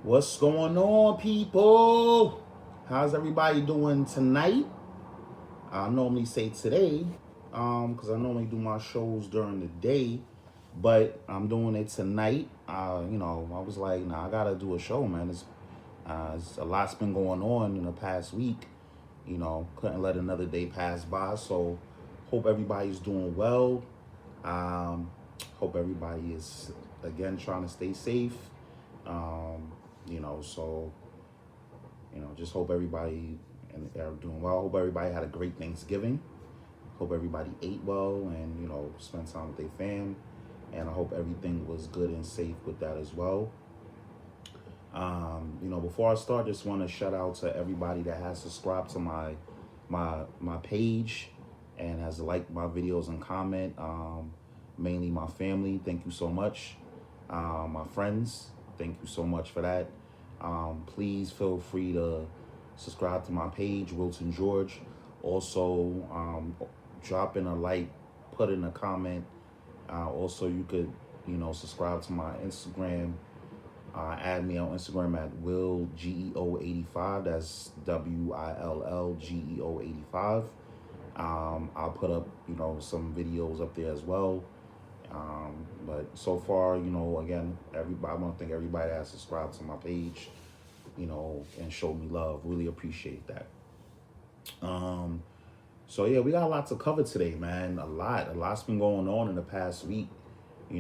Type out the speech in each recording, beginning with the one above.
What's going on, people? How's everybody doing tonight? I normally say today, because I normally do my shows during the day, but I'm doing it tonight. I was like, nah, I gotta do a show, man. It's a lot's been going on in the past week. Couldn't let another day pass by. So, hope everybody's doing well. Um, Hope everybody is again trying to stay safe. Um, so just hope everybody and are doing well. Hope everybody had a great Thanksgiving. Hope everybody ate well and spent time with their fam. And I hope everything was good and safe with that as well. Before I start, just want to shout out to everybody that has subscribed to my page and has liked my videos and comment. Mainly my family, thank you so much. My friends, thank you so much for that. Please feel free to subscribe to my page, Wilton George. Also, drop in a like, put in a comment. Also, you could, subscribe to my Instagram. Add me on Instagram at WillGEO85. That's WILLGEO85. I'll put up, some videos up there as well. But so far, again, everybody, I want to thank everybody that has subscribed to my page, and showed me love. Really appreciate that. Um, so yeah, we got a lot to cover today, man. A lot's been going on in the past week. I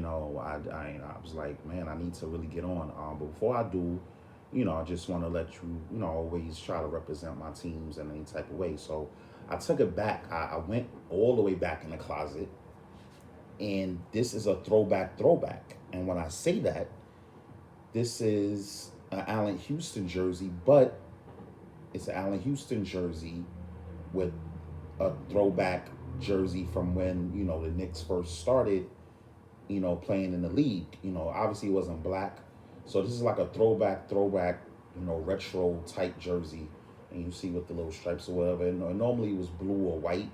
was like, man, I need to really get on. But before I do, I just want to let you, always try to represent my teams in any type of way. So I took it back. I went all the way back in the closet, and this is a throwback. And when I say that, this is an Allen Houston jersey, but it's an Allen Houston jersey with a throwback jersey from when the Knicks first started, playing in the league. Obviously it wasn't black, so this is like a throwback, retro type jersey, and you see with the little stripes or whatever. And normally it was blue or white.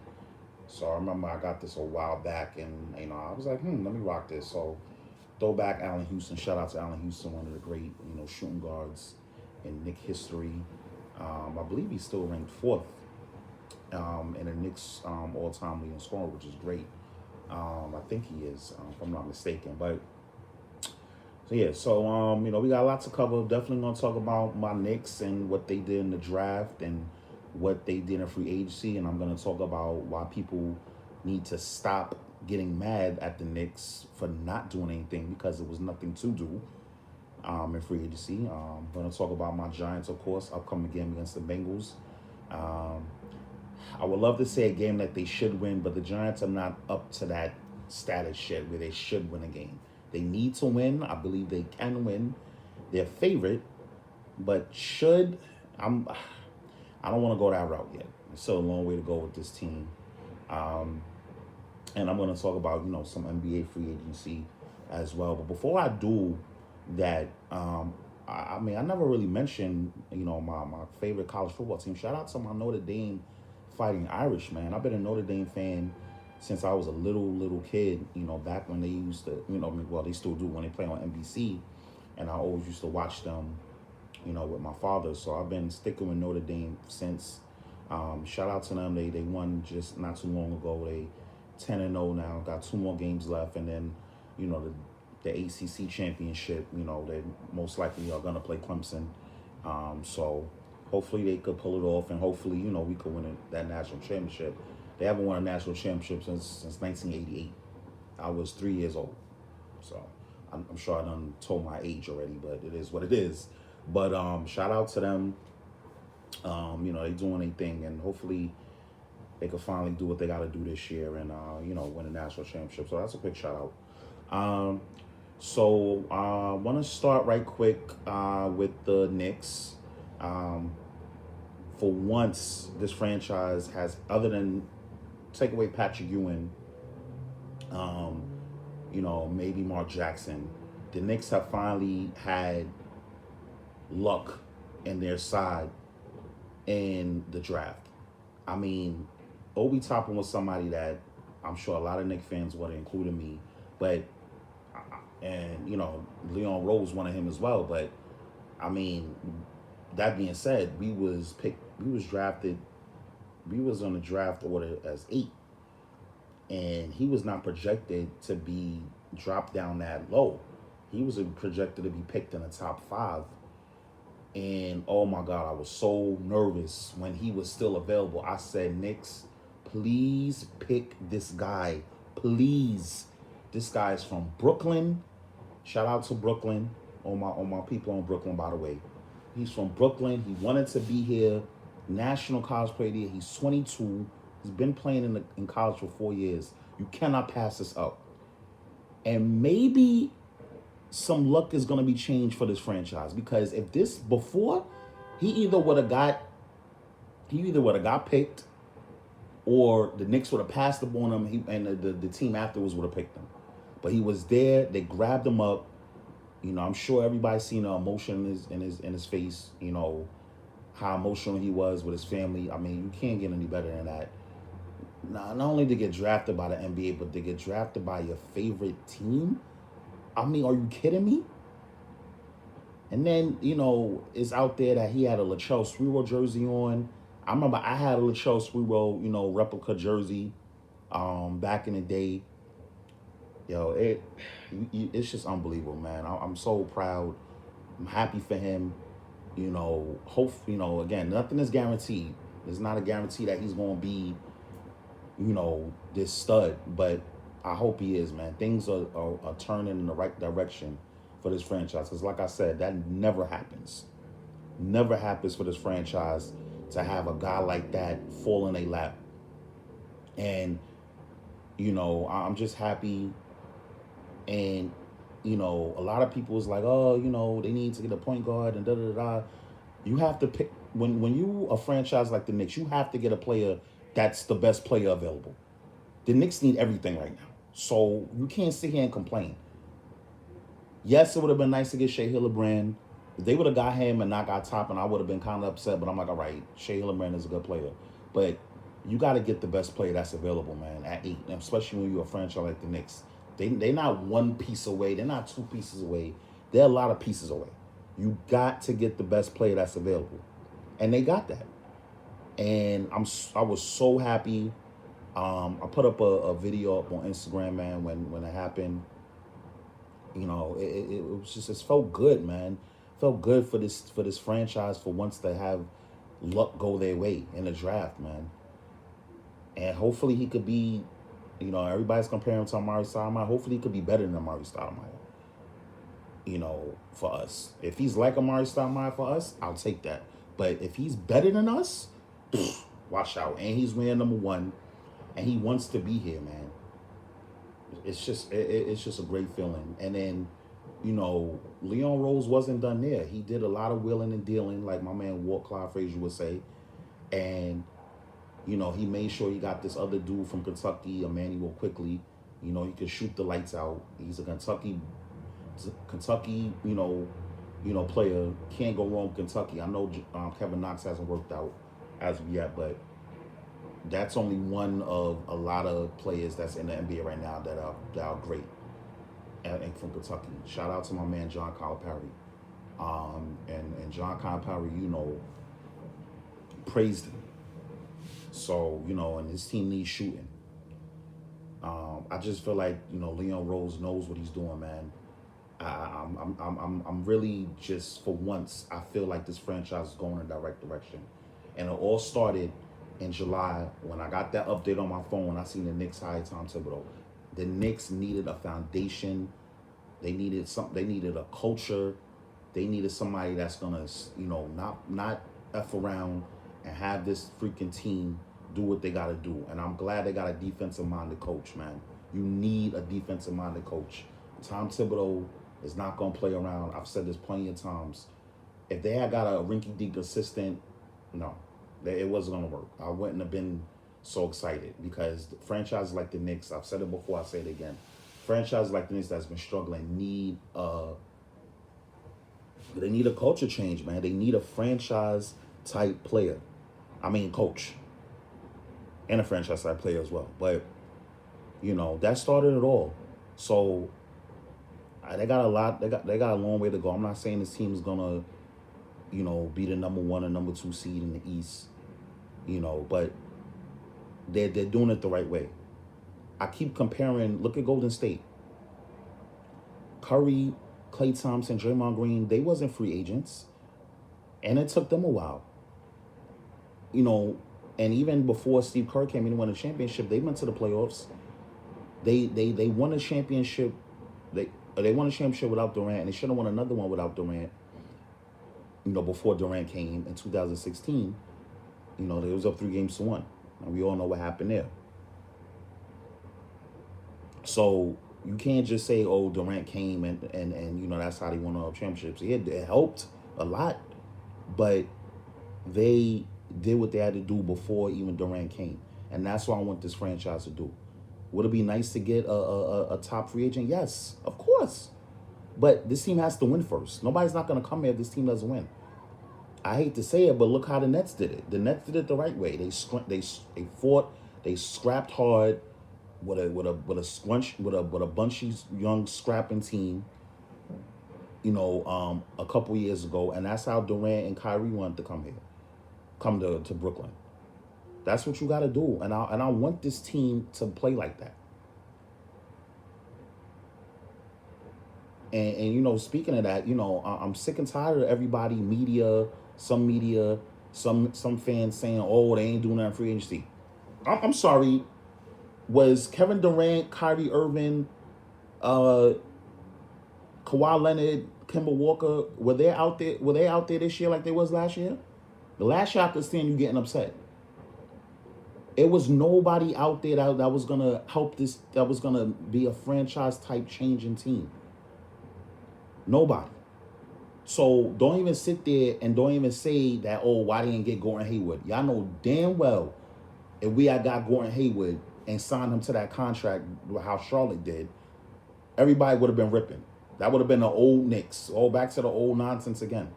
So I remember I got this a while back, and I was like, let me rock this. So throwback Allen Houston. Shout out to Allen Houston, one of the great shooting guards in Knicks history. I believe he's still ranked fourth in the Knicks all-time leading scorer, which is great. I think he is, if I'm not mistaken. But so yeah, so we got a lot to cover. Definitely gonna talk about my Knicks and what they did in the draft and what they did in free agency, and I'm gonna talk about why people need to stop getting mad at the Knicks for not doing anything because it was nothing to do in free agency. I'm gonna talk about my Giants, of course, upcoming game against the Bengals. Um, I would love to say a game that they should win, but the Giants are not up to that status yet where they should win a game. They need to win. I believe they can win. They're favorite, but should I don't want to go that route yet. It's still a long way to go with this team. And I'm going to talk about some NBA free agency as well. But before I do that, I never really mentioned my favorite college football team. Shout out to my Notre Dame Fighting Irish, man. I've been a Notre Dame fan since I was a little kid. Back when they used to, well, they still do when they play on NBC, and I always used to watch them, with my father. So I've been sticking with Notre Dame since. Shout out to them. They won just not too long ago. They 10-0 now. Got 2 more games left, and then the ACC championship. They most likely are gonna play Clemson. So hopefully they could pull it off, and hopefully we could win that national championship. They haven't won a national championship since 1988. I was 3 years old, so I'm sure I done told my age already, but it is what it is. But shout out to them. They doing their thing, and hopefully they could finally do what they got to do this year and win a national championship. So that's a quick shout out. So I want to start right quick with the Knicks. For once, this franchise has, other than take away Patrick Ewing, maybe Mark Jackson, the Knicks have finally had luck in their side in the draft. I mean, obitoppin was somebody that I'm sure a lot of Knicks fans would have included me, but and Leon Rose wanted him as well, but I mean, that being said, we was drafted, we was on the draft order as 8, and he was not projected to be dropped down that low. He was projected to be picked in the top 5. And oh my God, I was so nervous when he was still available. I said, Knicks, please pick this guy. Please. This guy is from Brooklyn. Shout out to Brooklyn. All my people in Brooklyn, by the way. He's from Brooklyn. He wanted to be here. National College Player of the Year. He's 22. He's been playing in college for 4 years. You cannot pass this up. And maybe some luck is going to be changed for this franchise, because if this before, he either would have got picked, or the Knicks would have passed up on him, and the team afterwards would have picked him. But he was there. They grabbed him up. You know, I'm sure everybody's seen the emotion in his face. You know, how emotional he was with his family. I mean, you can't get any better than that. Not only to get drafted by the NBA, but to get drafted by your favorite team. I mean, are you kidding me? And then, you know, it's out there that he had a Latrell Sprewell jersey on. I remember I had a Latrell Sprewell, you know, replica jersey back in the day. Yo, it's just unbelievable, man. I'm so proud. I'm happy for him. You know, again, nothing is guaranteed. It's not a guarantee that he's going to be, you know, this stud, but I hope he is, man. Things are turning in the right direction for this franchise. Because like I said, that never happens. Never happens for this franchise to have a guy like that fall in their lap. And, you know, I'm just happy. And, you know, a lot of people was like, oh, you know, they need to get a point guard and da-da-da-da. You have to pick, when you a franchise like the Knicks, you have to get a player that's the best player available. The Knicks need everything right now. So you can't sit here and complain. Yes, it would have been nice to get Shea Hillenbrand. If they would have got him and not got Toppin, I would have been kind of upset. But I'm like, all right, Shea Hillenbrand is a good player. But you got to get the best player that's available, man, at 8. And especially when you're a franchise like the Knicks. They're not one piece away. They're not 2 pieces away. They're a lot of pieces away. You got to get the best player that's available. And they got that. And I was so happy. I put up a video up on Instagram, man, when it happened. You know, it was just, it felt good, man. It felt good for this franchise for once to have luck go their way in the draft, man. And hopefully he could be, you know, everybody's comparing him to Amari Stoudemire. Hopefully he could be better than Amari Stoudemire, you know, for us. If he's like Amari Stoudemire for us, I'll take that. But if he's better than us, watch out. And he's wearing number 1. And he wants to be here, man. It's just a great feeling. And then, you know, Leon Rose wasn't done there. He did a lot of willing and dealing, like my man Clyde Frazier would say. And, you know, he made sure he got this other dude from Kentucky, Emmanuel Quickly. You know, he could shoot the lights out. He's a Kentucky, you know, player. Can't go wrong with Kentucky. I know Kevin Knox hasn't worked out as of yet, but that's only one of a lot of players that's in the NBA right now that are great and from Kentucky. Shout out to my man John Calipari. And John Calipari, you know, praised him. So, you know, and his team needs shooting. I just feel like, you know, Leon Rose knows what he's doing, man. I'm really just, for once, I feel like this franchise is going in the right direction. And it all started in July when I got that update on my phone when I seen the Knicks hire Tom Thibodeau. The Knicks needed a foundation. They needed something. They needed a culture. They needed somebody that's gonna, you know, not F around and have this freaking team do what they gotta do. And I'm glad they got a defensive-minded coach, man. You need a defensive-minded coach. Tom Thibodeau is not gonna play around. I've said this plenty of times. If they had got a rinky-dink assistant, no. It wasn't going to work. I wouldn't have been so excited because franchises like the Knicks, I've said it before, I'll say it again. Franchises like the Knicks that's been struggling need a culture change, man. They need a franchise type player. I mean, coach. And a franchise type player as well. But, you know, that started it all. So they got a lot. They got a long way to go. I'm not saying this team is going to, be the number one or number two seed in the East. But they're doing it the right way. I keep comparing. Look at Golden State. Curry, Klay Thompson, Draymond Green. They wasn't free agents, and it took them a while. And even before Steve Kerr came in and won a championship, they went to the playoffs. They won a championship. They won a championship without Durant, and they should have won another one without Durant. Before Durant came in 2016, they was up 3-1, and we all know what happened there. So you can't just say, "Oh, Durant came and that's how they won all championships." It helped a lot, but they did what they had to do before even Durant came, and that's what I want this franchise to do. Would it be nice to get a top free agent? Yes, of course. But this team has to win first. Nobody's not going to come here if this team doesn't win. I hate to say it, but look how the Nets did it. The Nets did it the right way. They fought, they scrapped hard with a bunch of young scrapping team. A couple years ago, and that's how Durant and Kyrie wanted to come to Brooklyn. That's what you got to do, and I want this team to play like that. And speaking of that, I'm sick and tired of everybody, media, some fans saying, "Oh, they ain't doing that in free agency." I'm sorry. Was Kevin Durant, Kyrie Irving, Kawhi Leonard, Kemba Walker, were they out there? Were they out there this year like they was last year? The last year I could stand you getting upset. It was nobody out there that was gonna help this. That was gonna be a franchise type changing team. Nobody. So don't even sit there and don't even say that, "Oh, why they didn't get Gordon Hayward?" Y'all know damn well if we had got Gordon Hayward and signed him to that contract, how Charlotte did, everybody would have been ripping. That would have been the old Knicks, all back to the old nonsense again.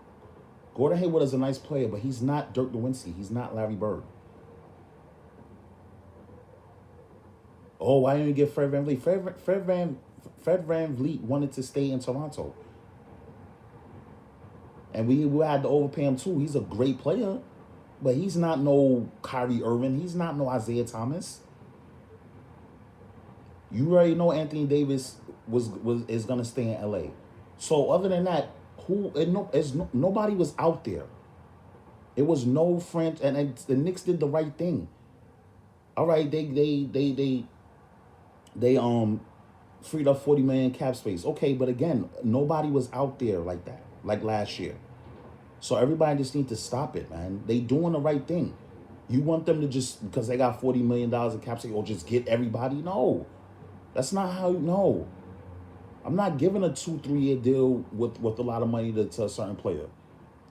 Gordon Hayward is a nice player, but he's not Dirk Nowitzki. He's not Larry Bird. Oh, why didn't we get Fred VanVleet? Fred VanVleet wanted to stay in Toronto. And we had to overpay him too. He's a great player, but he's not no Kyrie Irving. He's not no Isaiah Thomas. You already know Anthony Davis is gonna stay in LA. So other than that, nobody was out there. It was no French, and the Knicks did the right thing. All right, they freed up $40 million cap space. Okay, but again, nobody was out there like that, like last year. So everybody just need to stop it, man. They doing the right thing. You want them to just, because they got $40 million in cap space, or just get everybody? No. That's not how, no. I'm not giving a 2-3 year deal with a lot of money to a certain player.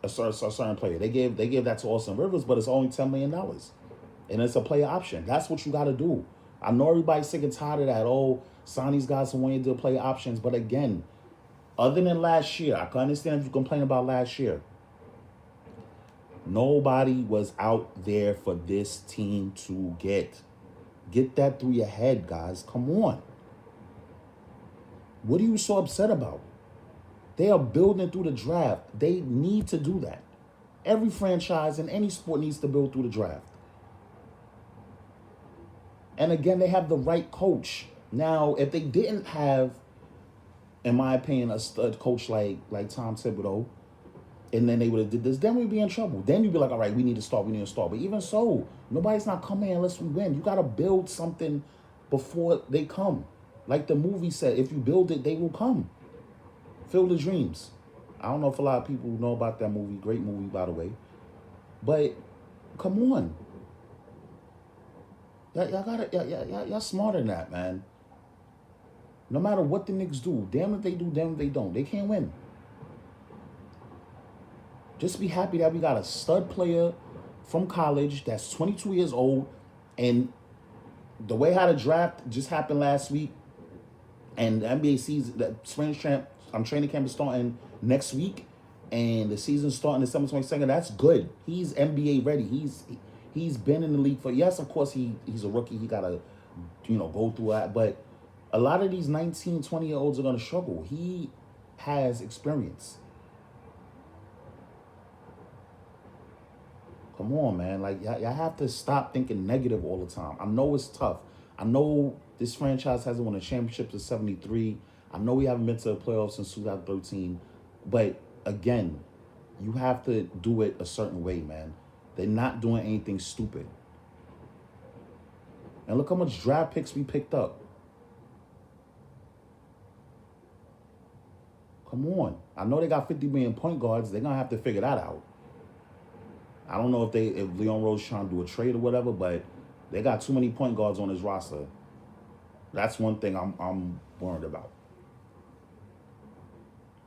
A certain player. They gave that to Austin Rivers, but it's only $10 million. And it's a player option. That's what you got to do. I know everybody's sick and tired of that. Oh, sign these guys and 1 year deal player options. But again, other than last year, I can understand if you complain about last year. Nobody was out there for this team to get. Get that through your head, guys. Come on. What are you so upset about? They are building through the draft. They need to do that. Every franchise in any sport needs to build through the draft. And again, they have the right coach. Now, if they didn't have, in my opinion, a stud coach like Tom Thibodeau, and then they would have did this, then we'd be in trouble. Then you'd be like, all right, we need to start. But even so, nobody's not coming unless we win. You got to build something before they come. Like the movie said, if you build it, they will come. Field of Dreams. I don't know if a lot of people know about that movie. Great movie, by the way. But come on. Y'all smarter than that, man. No matter what the Knicks do, damn if they do, damn if they don't. They can't win. Just be happy that we got a stud player from college that's 22 years old. And the way how the draft just happened last week, and the NBA season, the training camp is starting next week, and the season's starting December 22nd. That's good. He's NBA ready. He's been in the league for, yes, of course, he's a rookie. He got to, go through that. But a lot of these 19, 20-year-olds are going to struggle. He has experience. Come on, man. Like y'all have to stop thinking negative all the time. I know it's tough. I know this franchise hasn't won a championship since '73. I know we haven't been to the playoffs since 2013. But again, you have to do it a certain way, man. They're not doing anything stupid. And look how much draft picks we picked up. Come on. I know they got 50 million point guards. They're gonna have to figure that out. I don't know if Leon Rose trying to do a trade or whatever, but they got too many point guards on his roster. That's one thing I'm worried about.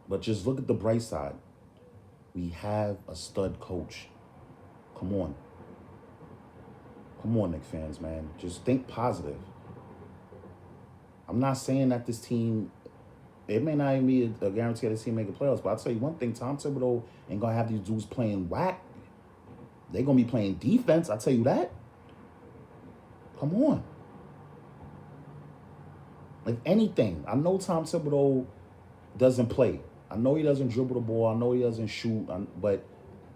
But just look at the bright side. We have a stud coach. Come on. Come on, Knicks fans, man. Just think positive. I'm not saying that this team, it may not even be a guarantee that this team make the playoffs, but I'll tell you one thing, Tom Thibodeau ain't going to have these dudes playing whack. They're going to be playing defense, I'll tell you that. Come on. If anything, I know Tom Thibodeau doesn't play. I know he doesn't dribble the ball. I know he doesn't shoot, but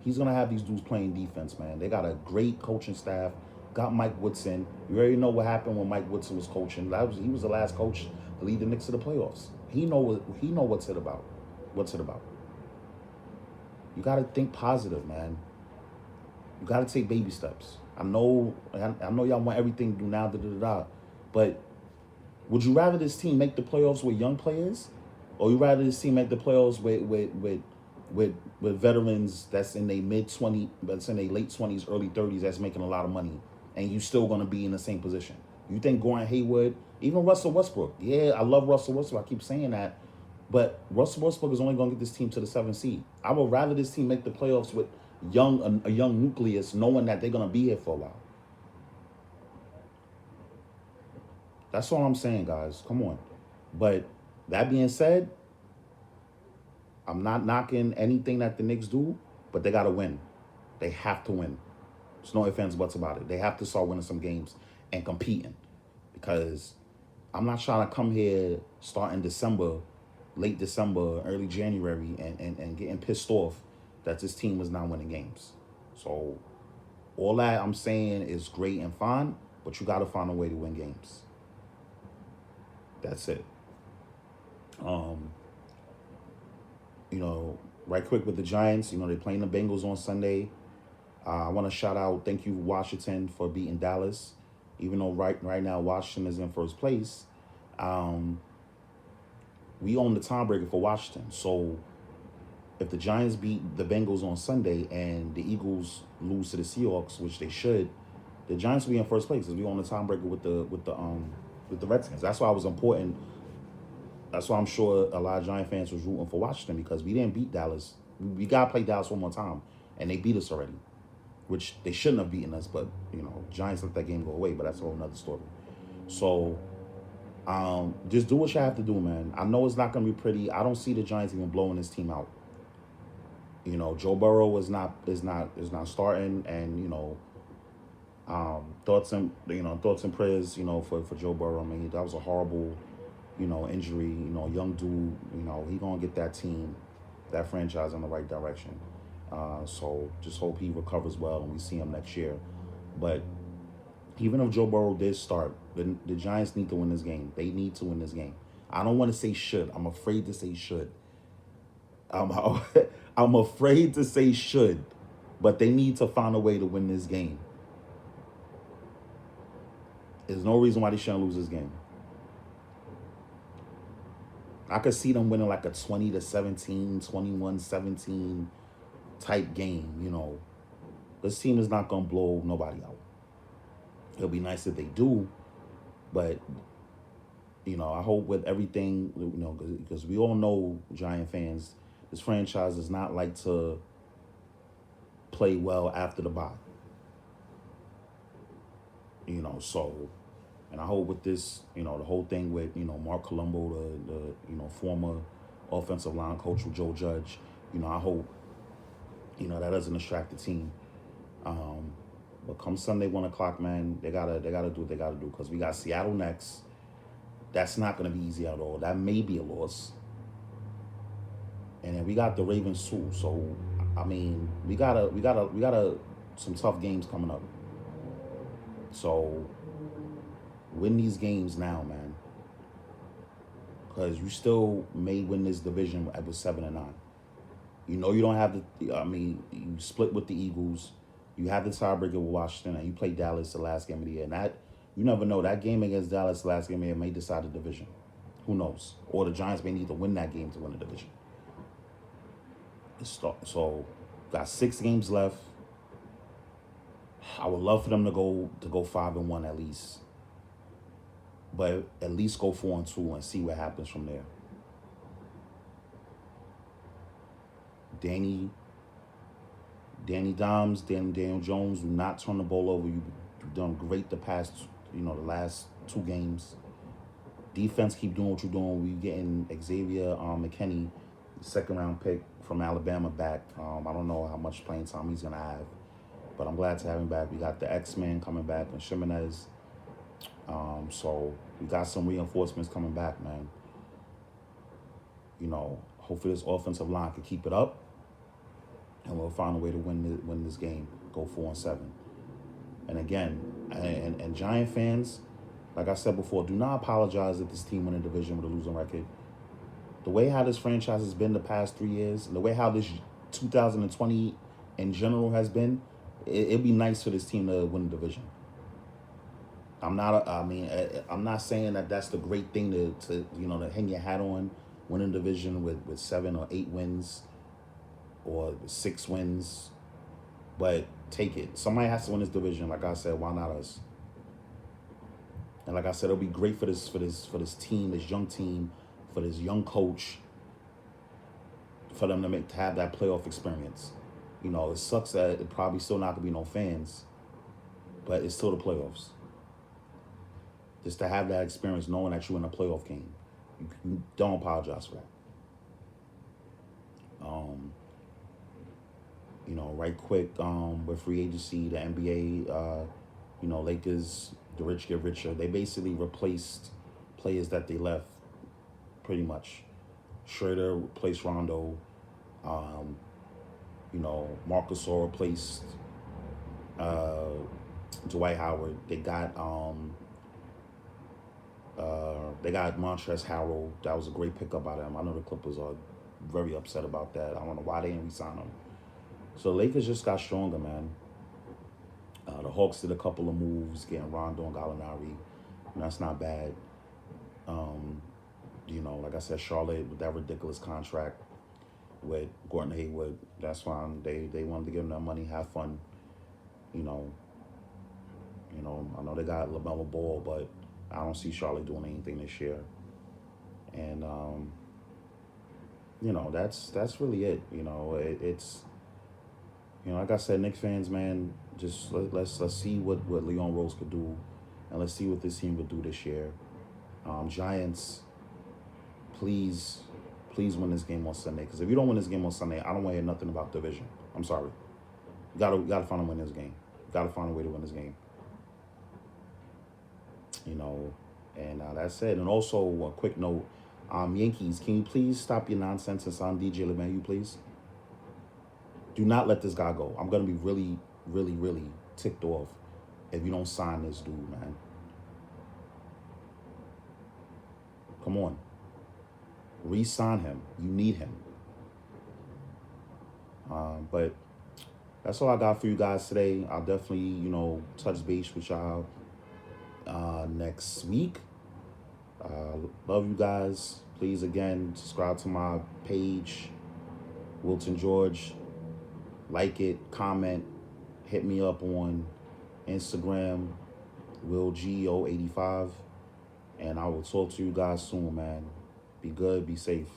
he's going to have these dudes playing defense, man. They got a great coaching staff. Got Mike Woodson. You already know what happened when Mike Woodson was coaching. He was the last coach to lead the Knicks to the playoffs. He know what's it about. What's it about? You got to think positive, man. You got to take baby steps. I know y'all want everything to do now, but would you rather this team make the playoffs with young players, or you rather this team make the playoffs with veterans that's in their mid-20s, that's in their late 20s, early 30s, that's making a lot of money, and you still going to be in the same position? You think Gordon Hayward, even Russell Westbrook, yeah, I love Russell Westbrook, I keep saying that, but Russell Westbrook is only going to get this team to the 7th seed. I would rather this team make the playoffs with a young nucleus, knowing that they're going to be here for a while. That's all I'm saying, guys. Come on. But that being said, I'm not knocking anything that the Knicks do, but they got to win. They have to win. There's no ifs, ands, buts about it. They have to start winning some games and competing, because I'm not trying to come here starting December, late December, early January, and getting pissed off that this team was not winning games. So all that I'm saying is great and fine, but you got to find a way to win games. That's it. Right quick with the Giants, they're playing the Bengals on Sunday. I want to shout out, thank you, Washington, for beating Dallas. Even though right now Washington is in first place, we own the tiebreaker for Washington. So if the Giants beat the Bengals on Sunday and the Eagles lose to the Seahawks, which they should, the Giants will be in first place because we own the tiebreaker with the Redskins. That's why it was important. That's why I'm sure a lot of Giant fans was rooting for Washington, because we didn't beat Dallas. We got to play Dallas one more time, and they beat us already, which they shouldn't have beaten us, but, Giants let that game go away, but that's a whole nother story. So, just do what you have to do, man. I know it's not going to be pretty. I don't see the Giants even blowing this team out. Joe Burrow is not starting, and, thoughts and prayers, for Joe Burrow. I mean, that was a horrible, injury. Young dude. He gonna get that team, that franchise in the right direction. So just hope he recovers well and we see him next year. But even if Joe Burrow did start, the Giants need to win this game. They need to win this game. I don't want to say should. I'm afraid to say should. I'm afraid to say should, but they need to find a way to win this game. There's no reason why they shouldn't lose this game. I could see them winning like a 20-17, 21-17 type game, This team is not going to blow nobody out. It'll be nice if they do, but, I hope with everything, because we all know, Giant fans, this franchise does not like to play well after the bye. So, and I hope with this, the whole thing with, Mark Colombo, the former offensive line coach with Joe Judge, I hope, that doesn't distract the team. But come Sunday, 1 o'clock, man, they gotta do what they gotta do, because we got Seattle next. That's not gonna be easy at all. That may be a loss. And then we got the Ravens too. So, I mean, we gotta some tough games coming up. So win these games now, man, because you still may win this division with 7-9. You know you don't have the. I mean, you split with the Eagles. You have the tiebreaker with Washington, and you play Dallas the last game of the year. And that you never know. That game against Dallas the last game of the year may decide the division. Who knows? Or the Giants may need to win that game to win the division. So, got 6 games left. I would love for them to go 5-1 at least, but at least go 4-2 and see what happens from there. Daniel Jones, do not turn the ball over. You've done great the last 2 games. Defense, keep doing what you're doing. We getting Xavier McKinney, 2nd-round pick from Alabama back. I don't know how much playing time he's gonna have, but I'm glad to have him back. We got the X-Men coming back and Jimenez. So we got some reinforcements coming back, man. Hopefully this offensive line can keep it up, and we'll find a way to win this game, go 4-7. And again, and Giant fans, like I said before, do not apologize if this team win a division with a losing record. The way how this franchise has been the past 3 years, and the way how this 2020 in general has been, it'd be nice for this team to win the division. I'm not saying that that's the great thing to hang your hat on, winning a division with 7 or 8 wins or 6 wins, but take it. Somebody has to win this division. Like I said, why not us? And like I said, it'll be great for this team, this young team, for this young coach, for them to have that playoff experience. It sucks that it probably still not gonna be no fans, but it's still the playoffs. Just to have that experience, knowing that you're in a playoff game, you don't apologize for that. Right quick, with free agency, the NBA, Lakers, the rich get richer. They basically replaced players that they left, pretty much. Schroeder replaced Rondo. Marcus Gasol replaced Dwight Howard. They got Montrezl Harrell. That was a great pickup by them. I know the Clippers are very upset about that. I don't know why they didn't re-sign him. So Lakers just got stronger, man. The Hawks did a couple of moves, getting Rondo and Gallinari. And that's not bad. Like I said, Charlotte with that ridiculous contract with Gordon Hayward, that's fine. They wanted to give them that money, have fun. I know they got LaMelo Ball, but I don't see Charlotte doing anything this year. And that's really it. It's like I said, Knicks fans, man, just let's see what Leon Rose could do, and let's see what this team could do this year. Giants, please win this game on Sunday, because if you don't win this game on Sunday, I don't want to hear nothing about division. I'm sorry. You gotta find a way to win this game. You gotta find a way to win this game. And that's it. And also, a quick note, Yankees, can you please stop your nonsense and sign DJ LeMahieu, please? Do not let this guy go. I'm going to be really, really, really ticked off if you don't sign this dude, man. Come on. Re-sign him. You need him. But that's all I got for you guys today. I'll definitely, touch base with y'all next week. Love you guys. Please, again, subscribe to my page, Wilton George. Like it, comment, hit me up on Instagram, WillGO85, and I will talk to you guys soon, man. Be good, be safe.